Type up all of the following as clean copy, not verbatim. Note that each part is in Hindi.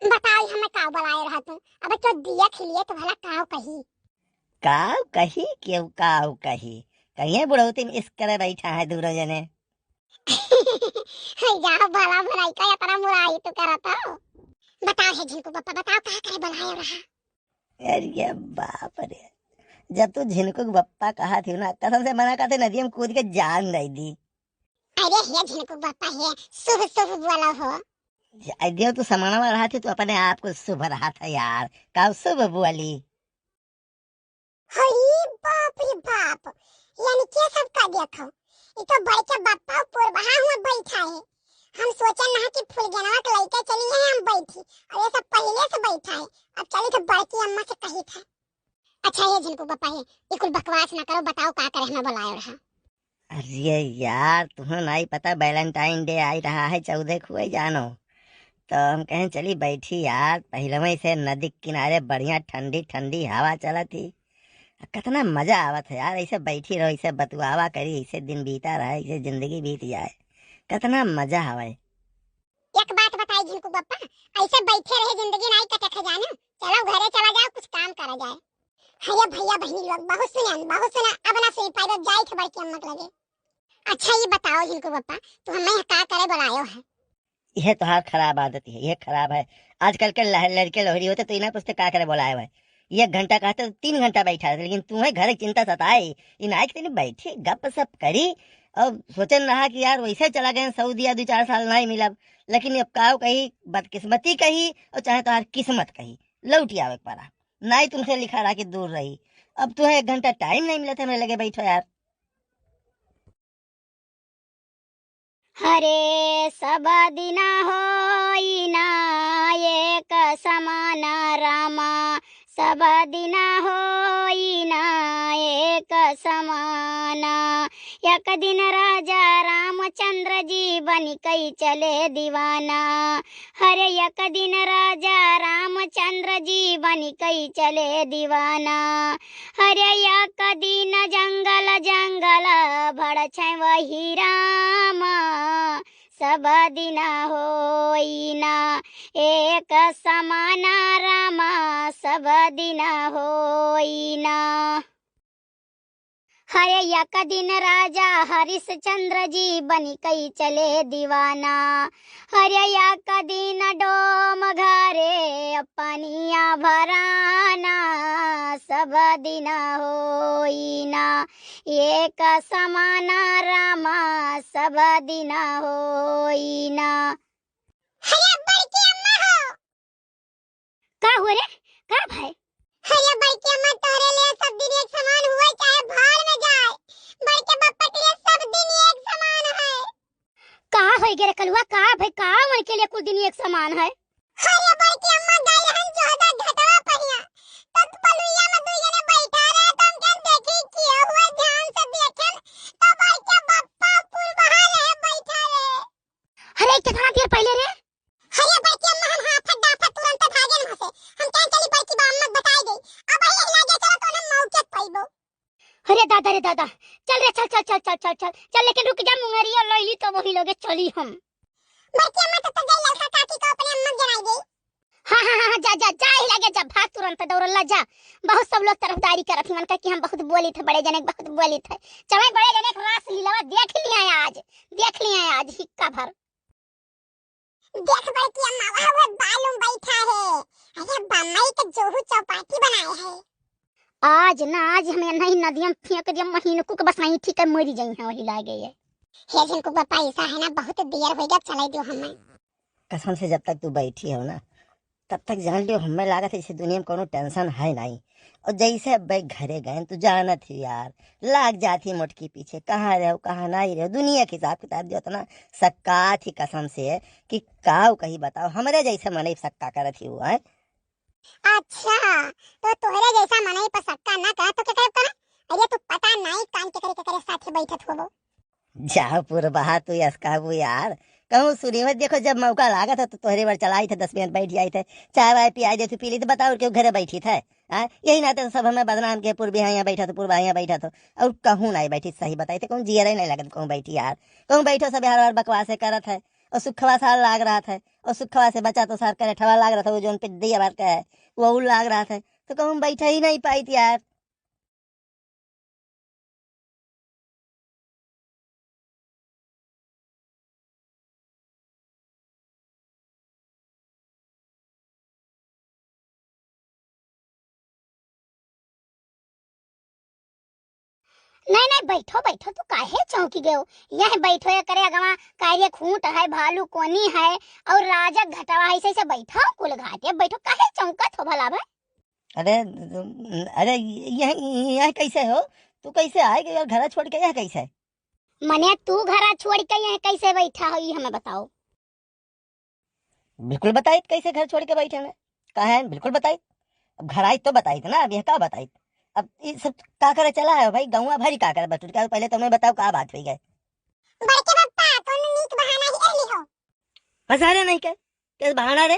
बताओ हमें काव बुलाए रहा तू। अब तो दिया खिलिए तो भला काव कही। काव कही क्यों काव कही? कहिए बुढ़ौती में इस करे बैठा है दूरो जने। जाओ भला भलाई का इतना बुराई तो करता हो। बताओ है झिनको पापा, बताओ कहाँ करे बुलाए रहा। अरे बाप रे, जब तू झिनकुक बप्पा कहा थी ना, कसम से मना करते नदी में कूद के जान नहीं दी। अरे है झिनको पापा है, शुभ शुभ बोला हो। दियो तू समाना रहा थी तो अपने आप को शुभ रहा था यार। काव शुभ बोली। हरी बाप रे बाप, यानी क्या सब का देखो। ये तो बड़ के बापा ऊपर वहां हुआ बैठा है। हम सोचे ना कि फुलगनवा के लइका चली है हम बैठी, और ये सब पहले से बैठा है। अब चली तो बड़की अम्मा से कही था। अच्छा ये जिनको पापा है, ये कुछ बकवास ना करो, बताओ का करे हमें बुलाया रहा। अरे यार तुम्हें नहीं पता वैलेंटाइन डे आई रहा है 14 को ही जानो। तो हम कहें चली बैठी यार, पहले में से नदी के किनारे बढ़िया ठंडी ठंडी हवा चला थी। कितना मजा आवत है यार, ऐसे बैठी रहो, ऐसे बतुआवा करी, ऐसे दिन बीता रहा, ऐसे जिंदगी बीत जाए, कितना मजा आवे। एक बात बताई जिनको पापा, ऐसे बैठे रहे जिंदगी नहीं कटे खजाना। चलो घरे चला जाओ, कुछ काम करा जाए। भैया भैया बहनी लोग बहुत सुना, अब ना सुन पाए जाए थे बड़की अम्मा के लगे। अच्छा ये बताओ जिनको पापा, तो हमें का करे बुलायो है। यह तो हाथ खराब आदत है, यह खराब है। आजकल के लड़के लोहरी होते तो इन्हें पूछते का करे बोलाए हुए। 1 घंटा कहते तो 3 घंटा बैठा रहते, लेकिन तुम्हें घर की चिंता सताए। इन आज के दिन बैठी गप सप करी। और सोचन रहा कि यार वैसे चला गए सऊदीया 2-4 साल नहीं मिला। लेकिन अब काव कही, बदकिस्मती कही, और चाहे तो किस्मत कही, लौटी आवे पारा। ना ही तुमसे लिखा रहा कि दूर रही। अब तुम्हें 1 घंटा टाइम नहीं मिला था, मेरे लगे बैठो यार। हरे सब दिना होइना एक समान रामा, सब दिना होइना एक समाना। एक दिन राजा रामचंद्र जी बन कई चले दीवाना। हरे एक दिन राजा रामचंद्र जी बन कई चले दीवाना। हरे एक दिन जंगल जंगल भड़ छै वही राम, सब दिना होइना एक समाना रामा, सब दिना होइना। हरे एक दिन राजा हरिश्चंद्र जी बन कई चले दीवाना। हरे एक दिन डोम घरे पनिया भराना, सब दिना होइना एक समाना रामा, सब दिना होइना। हरे बड़की अम्मा हो। का हो रे, का भाई? हरे बड़की अम्मा तोरे लिए सब दिन एक समान हुए चाहे भाड़ में जाए, बड़के बप्पा के लिए सब दिन एक समान है। का होई गे रे कलुआ, का भाई का मन के लिए कुछ दिन एक समान है? हरे बड़की अम्मा गई रहन जोधा घटवा पहिया, तब पलुइया में दुई जने बैठा रहे तो हम कन देखी किया हुआ ध्यान से देखें तो बड़के बप्पा पुल बहा रहे बैठा रहे। अरे कितना देर पहले रे? हरे बड़की अम्मा हम हाथ डाफा तुरंत भागे न हसे, हम कन चली बड़की बा अम्मा बताई गई। अब आई लागे चलो तो हम मौके पाइबो। अरे दादा रे दादा, चल रे चल चल चल चल चल चल चल, लेकिन रुक जा मुंगरिया लइली तो वही लगे चली हम। बड़की अम्मा तो गई लड़का काकी को अपने अम्मा जनाई गई। हाँ जा जा जा ही लगे, जा भाग तुरंत दौड़ला जा। बहुत सब लोग तरफदारी करत मन का कि हम बहुत बोली थे, बड़े जने बहुत बोली थे। चले बड़े जने के रास लीलावा देख लिया आज, देख लिया आज हिक्का भर। देख बड़की अम्मा वहां बालूम बैठा है। अरे बम्मई के जोहू चौपाटी बनाए है। आज ना आज हमें नहीं नदियां फेंक दिया महीनों को बसाई ठीक है मरी जाई है वही लागे ये। हे जिनको पापा ऐसा है ना, बहुत देर हो गया चले दो हमें। कसम से जब तक तू बैठी हो ना, तब तक जान लियो हमें लागत है इस दुनिया में कोनो टेंशन है नहीं। और जैसे अब भाई घरे गए तो जाना थी यार, लाग जाती मुटकी पीछे, कहाँ रहो कहाँ नहीं रहो, दुनिया के हिसाब किताब जो ना सक्का थी कसम से कि काव कही बताओ हमारे जैसे मन सक्का कर थी हुआ है। अच्छा तो तोहरे जैसा मनई पर सक्का ना करा तो क्या करे करा। अरे तू पता नहीं कान के करे साथे बैठत होबो। जाओ पुरबहा तू यसकाबू यार। कहूँ सूर्य देखो जब मौका लागा था तो तोहरे बार चलाई थे, 10 मिनट बैठ जाई थे, चाय वाय पियाई दे, तू पी ली तो बताओ क्यों घरे बैठी थे। यही नाते तो सब हमें बदनाम के पूर्वी यहाँ बैठा तो पूर्वा यहाँ बैठा तो। और कहूँ नहीं बैठी, सही बताई थे कहूँ जियर नहीं लगत कहूँ बैठी यार, कहूँ बैठो सब यार बकवास करत है। और सुखवा साल लाग रहा था, और सुखवा से बचा तो सार करे ठवा लाग रहा था, वो जोन पिद्दिया बात का है वो लाग रहा था, तो कहूँ बैठा ही नहीं पाई थी यार। नहीं नहीं, बैठो बैठो, तो काहे चौंकी गए हो? यह बैठो या करे अगवा कार्य खूंट है, भालू कोनी है, और राजा घटवा ऐसे ऐसे बैठो कुल घाटे बैठो, काहे चौंकत हो भला भाई? अरे अरे यह कैसे हो? तू कैसे आएगी और घर छोड़ के यह कैसे? मने तू घरा छोड़ के यहाँ कैसे बैठा हो, ये हमें बताओ। बिल्कुल बताई कैसे घर छोड़ के बैठे हैं, कहा है बिल्कुल बताई। अब घर आई तो बताई थी ना, अब यह का बताई? अब ये सब का करे चला है भाई, गौवा भरी का करे बटुर का, पहले तुम्हें बताओ का बात हुई गए। बड़के पप्पा कोनो नीक बहाना ही रहली हो। फसारे नहीं के किस बहाना रे?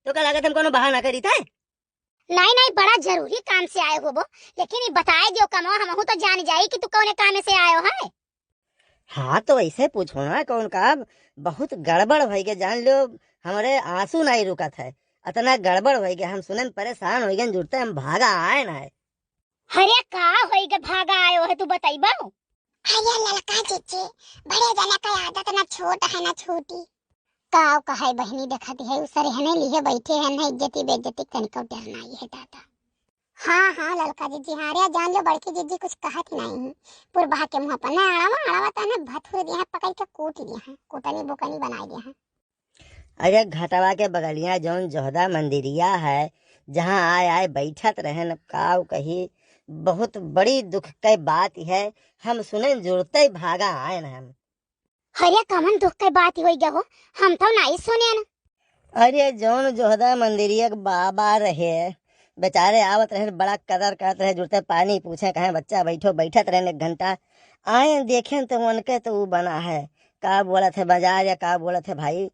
तो का लागत हम कोनो बहाना करी था? नहीं नहीं, बड़ा जरूरी काम से आए हो वो, लेकिन ये बताए दियो कमो, हम तो जान जाई कि तू कौने काम से आयो है। हाँ तो ऐसे पूछो ना कौन का, बहुत गड़बड़ भई के जान लो, हमारे आंसू नहीं रुकत है, इतना गड़बड़ भई के हम सुनन परेशान हो गए, जुड़ते हम भागा आए ना है। अरे का होई के भागा आयो है, तू बताइबा? अरे लड़का जीजी, बड़े जना का आदत ना छोट है ना छोटी। काव कहे बहनी देखती है उसरे हने लिए बैठे हैं, ना इज्जती बेइज्जती तनिको डरना ही है दादा। हाँ हाँ लड़का जीजी, हाँ रे जान लो बड़की जीजी कुछ कहत नहीं है। पुरबा के मुंह पर ना अड़ावा ता ना भथुर दिया पकड़ के कूट दिया है, कुटनी बुकनी बना दिया है। अरे घाटवा के बगलिया जौन जोहदा मंदिरिया है, जहाँ आए आए बैठत रहे न काव कही, बहुत बड़ी दुख के बात है, हम सुने जुड़ते ही भागा आए न हम। अरे कमन दुख के बात होई गया हो, हम तो नहीं सुने ना। अरे जौन जोहदा मंदिरिया के बाबा रहे, बेचारे आवत रहे, बड़ा कदर करत रहे, जुड़ते पानी पूछे कहे बच्चा बैठो, बैठत रहे 1 घंटा, आए देखे तो उनके तो वो बना है, का बोला थे बाजार या का बोला थे भाई,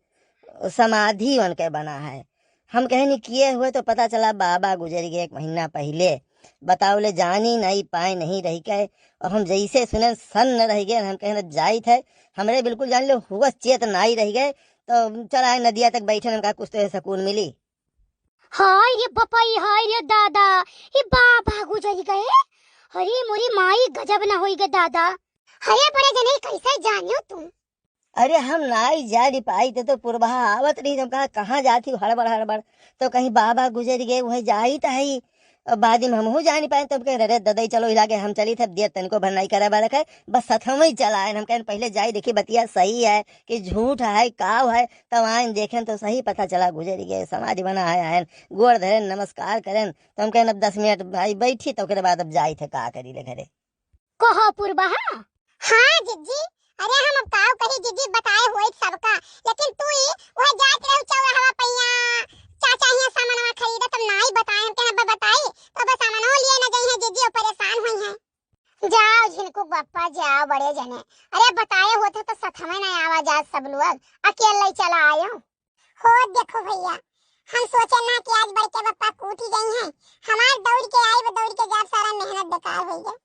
समाधि उनके बना है। हम कहे नहीं किए हुए तो पता चला बाबा गुजर गए 1 महीना पहले, बताओ ले जानी नहीं पाए नहीं रही के, और हम जैसे सुने सन न रह गए, हम कहे जाई थे, हमरे बिल्कुल जान लो हुआ चेत नहीं रह गए, तो चल आए नदिया तक बैठे, हम कहा कुछ तो सुकून मिली। हाय रे बपाई, हाय रे दादा, ये बाबा गुजर गए। अरे मोरी माई गजब ना होई गे दादा। अरे बड़े जने कैसे जानियो तुम? अरे हम नाई जा नहीं पाई थे, तो पुरबा आवत नहीं, हम कहा कहाँ जाती हो हड़बड़ हड़बड़, तो कहीं बाबा गुजर गए वही जाई तही, बाद में हम जा नहीं पाए, तो हम कहे अरे ददई चलो इलाके हम चली थे, दिया तनको भर नहीं करे बारक है, बस सथम ही चला है। हम कहें पहले जाई देखी बतिया सही है कि झूठ है काव है, तब आए देखें तो सही पता चला गुजर गए, समाज बना है, आयन गोड़ धरे नमस्कार करें, तो हम कहें अब 10 मिनट भाई बैठी, तो बाद अब जाई थे का करी ले घरे। कहो पुरबा। हाँ जीजी, अरे हम अब काव कही जीजी बताए हुए सबका, लेकिन तू ही वह जात रहो चौरा हवा पैया चाचा ही सामान खरीदा तब नहीं बताए, हम कहना बताई तो बस सामान लिए ना गई है जीजी और परेशान हुई है। जाओ झिनको बप्पा जाओ बड़े जने, अरे बताए होते तो सथमे नहीं आवाज आज सब लोग, अकेले चला आयो हो। देखो भैया, हम सोचे ना कि आज बड़के पप्पा कूटी गई हैं, हमार दौड़ के आई वो दौड़ के जब सारा मेहनत बेकार हो गया।